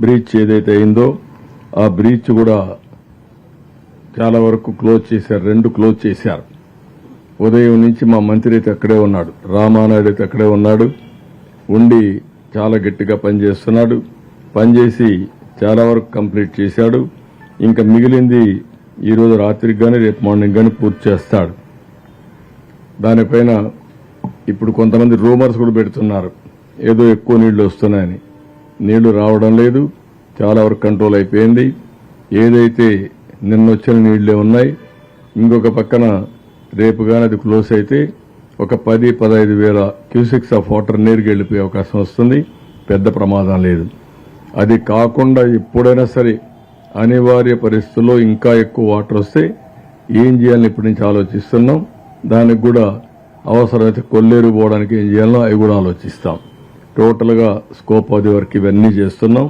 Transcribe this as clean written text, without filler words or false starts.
Breach ఏదైతే అయిందో ఆ బ్రీచ్ కూడా చాలా వరకు క్లోజ్ చేశారు, 2 క్లోజ్ చేశారు. ఉదయం నుంచి మా మంత్రి అయితే అక్కడే ఉన్నాడు, రామానాయుడు అయితే అక్కడే ఉన్నాడు, ఉండి చాలా గట్టిగా పనిచేస్తున్నాడు. పనిచేసి చాలా వరకు కంప్లీట్ చేశాడు. ఇంకా మిగిలింది ఈరోజు రాత్రికి కానీ రేపు మార్నింగ్ కానీ పూర్తి చేస్తాడు. దానిపైన ఇప్పుడు కొంతమంది రూమర్స్ కూడా పెడుతున్నారు, ఏదో ఎక్కువ నీళ్లు వస్తున్నాయని. నీళ్లు రావడం లేదు, చాలా వరకు కంట్రోల్ అయిపోయింది. ఏదైతే నిన్నొచ్చిన నీళ్లే ఉన్నాయి. ఇంకొక పక్కన రేపు కానీ అది క్లోజ్ అయితే ఒక 10-15 వేల క్యూసెక్స్ ఆఫ్ వాటర్ నీరుకి వెళ్ళిపోయే అవకాశం వస్తుంది. పెద్ద ప్రమాదం లేదు. అది కాకుండా ఎప్పుడైనా సరే అనివార్య పరిస్థితుల్లో ఇంకా ఎక్కువ వాటర్ వస్తే ఏం చేయాలని ఇప్పటి నుంచి ఆలోచిస్తున్నాం. దానికి కూడా అవసరమైతే కొల్లేరు పోవడానికి ఏం చేయాలో అవి కూడా ఆలోచిస్తాం. టోటల్గా స్కోప్ అది వరకు ఇవన్నీ చేస్తున్నాం.